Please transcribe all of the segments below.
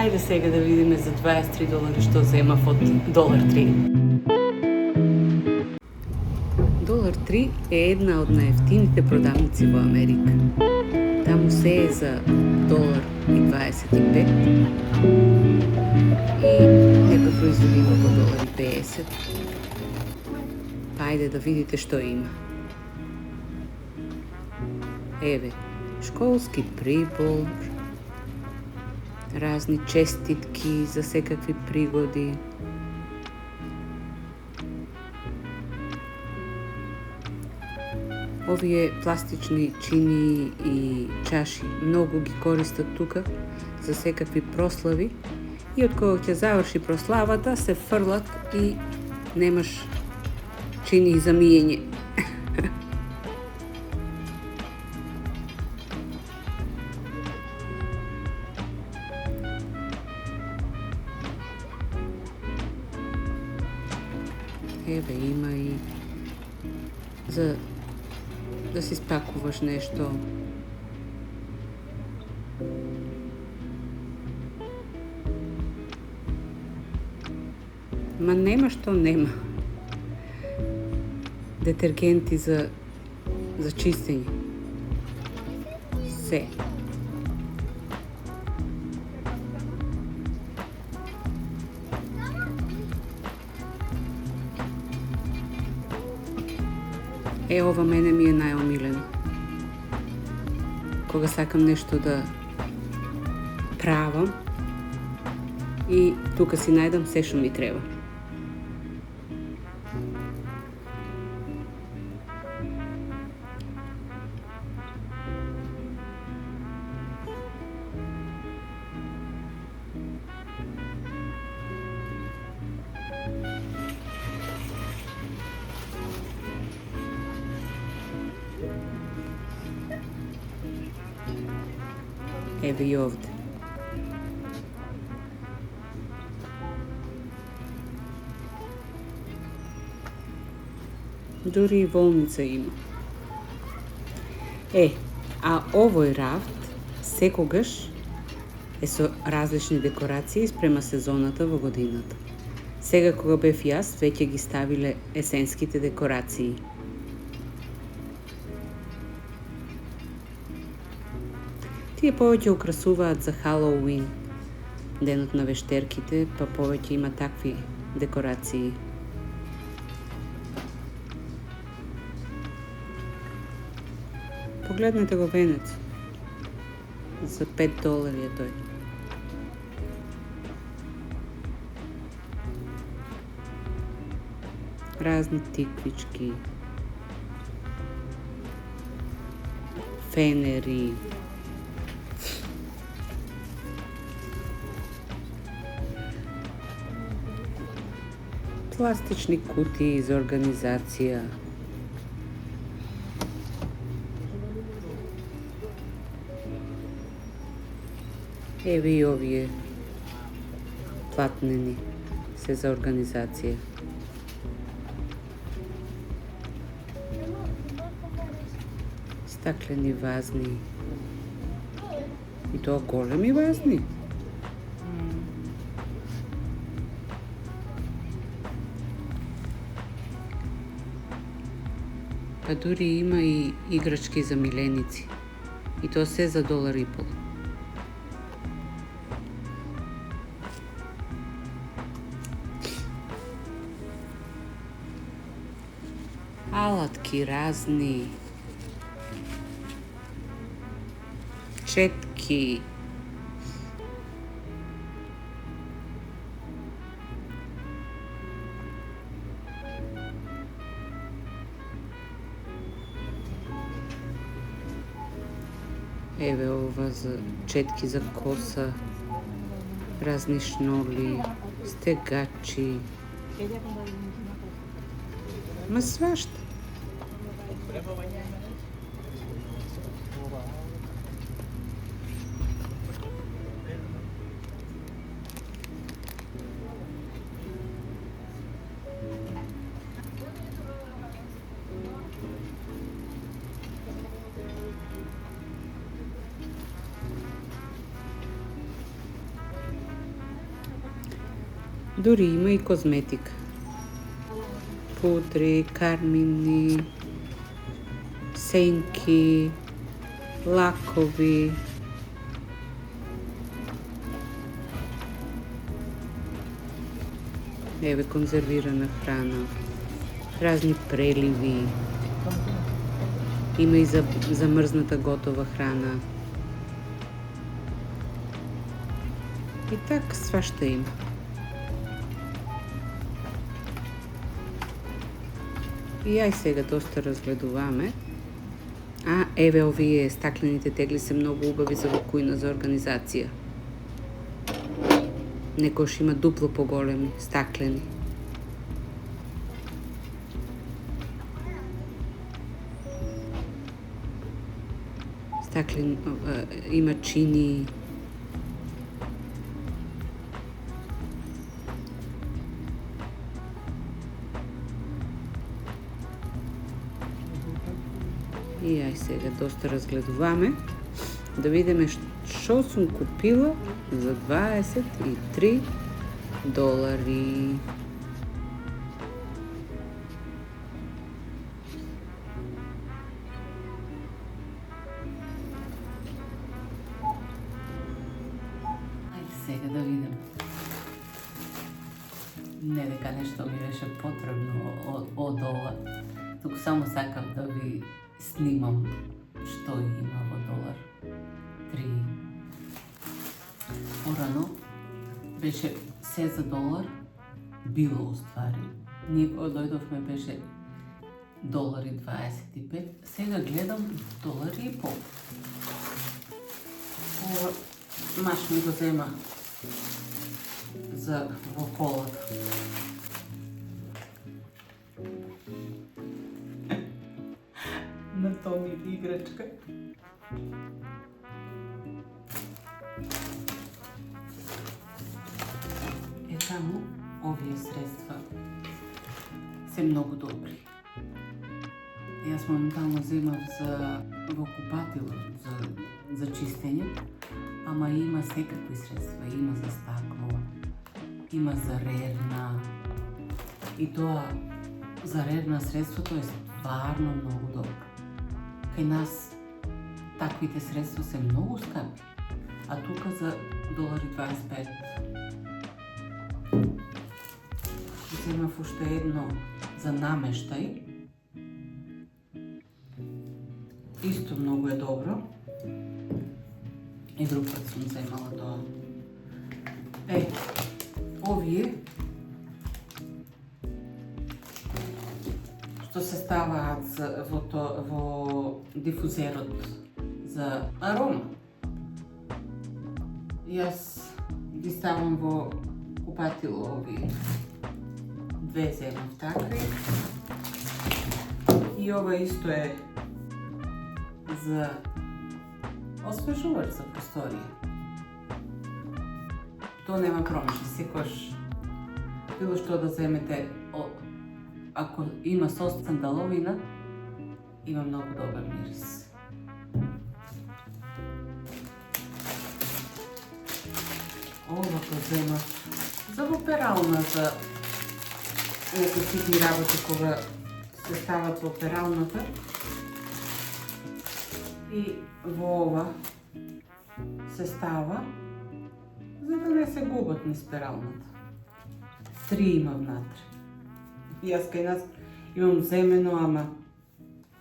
Ајде сега да видиме за $23 што земав од $3. $3 е една од најефтините продавници во Америка. Таму се е за $1.25 и некој производи има по $1.50. Па ајде да видите што има. Еве, школски прибор, разни честитки за секакви пригоди. Овие пластични чини и чаши многу ги користат тука за секакви прослави и од кога ќе заврши прославата се фрлат и немаш чини за миење. Еве има и за да си спакуваш нешто. Ма нема што нема. Детергенти за чистење. Се. Ова мене ми е најомилено. Кога сакам нешто да правам и тука си најдам се што ми треба. Еве и овде. Дури и волница има. А овој рафт секогаш е со различни декорации спрема сезоната во годината. Сега кога бев јас, веќе ги ставиле есенските декорации. Тие повеќе украсуваат за Халоуин, денот на вештерките, па повеќе има такви декорации. Погледнете го венец. За $5 е тој. Разни тиквички, фенери, пластични кутии за организација. Еве и овие платнени се за организација. Стаклени вазни. И тоа големи вазни. Па дури има и играчки за миленици. И тоа се за $1.50. Алатки разни. Четки. Еве ова за четки за коса, разни шноли, стегачи. Ма свашта. Дури има и козметика. Пудри, кармини, сенки, лакови. Еве конзервирана храна, разни преливи. Има и замрзната готова храна. И так свашта има. И ај сега доста разгледуваме. Еве овие стаклените тегли се многу убави за во кујна за организација. Некош има дупло поголеми, стаклени. Стаклен има чини. И ај сега доста разгледуваме да видиме што сум купила за $23. Сега да видим. Не дека нешто ми беше потребно од ова. Туку само сакам да ви снимам што има во $3. Порано беше се за $1, било уствари. Ние кога дојдовме беше $1.25, сега гледам $1.50. Ова маш ми го зема за во колата. На Томи играчка. Таму овие средства се многу добри. Јас моментално земав во купатило за чистење, ама има секакви средства. Има за стакло, има за рерна. И тоа за рерна средството е стварно многу добро. Кај нас таквите средства се многу скапи, а тука за $1.25. Земав уште едно за намештај. Исто многу е добро. И друг пат сум земала тоа. Овие што се ставаат во дифузерот за арома. Јас ги ставам во купатило овие. Две земав такви. И ова исто е за освежувач за просторија. Тоа нема промени, секојаш било што да земете, ако има сос сандаловина, има многу добар мирис. Ова го земав за во перална, за некои ситни работи кога се стават во пералната. И во ова се става за да не се губат низ пералната. 3 има внатре. Јас кај нас имам земено, ама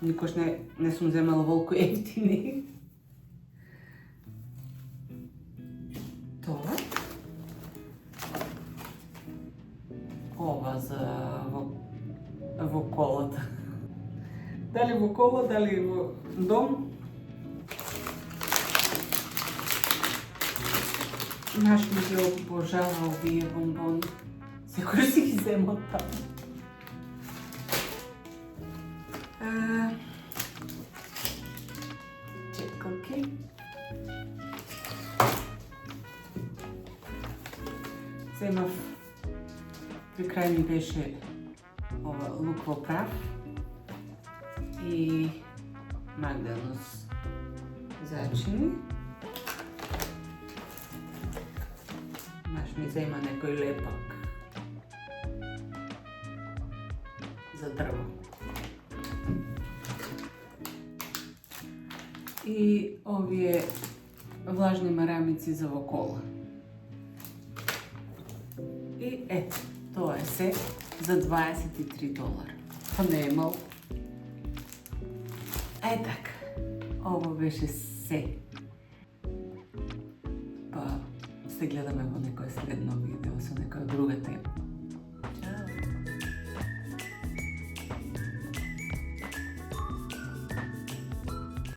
никош не сум земала волку ефтини. Тоа. Ова за во колата. Дали во кола, дали во дом. Наш ми ги обожава овие бомбони. Секој си ги зема таму. Чекалки. Земав, при крај ми беше ова лук во прав и магданус зачини. Маш ми зема некој лепак за дрво. И овие влажни марамици за во кола. И ето, тоа е се за $23. Па не е малку. Така, ово беше се. Па се гледаме во некој следно видео со некоја друга тема.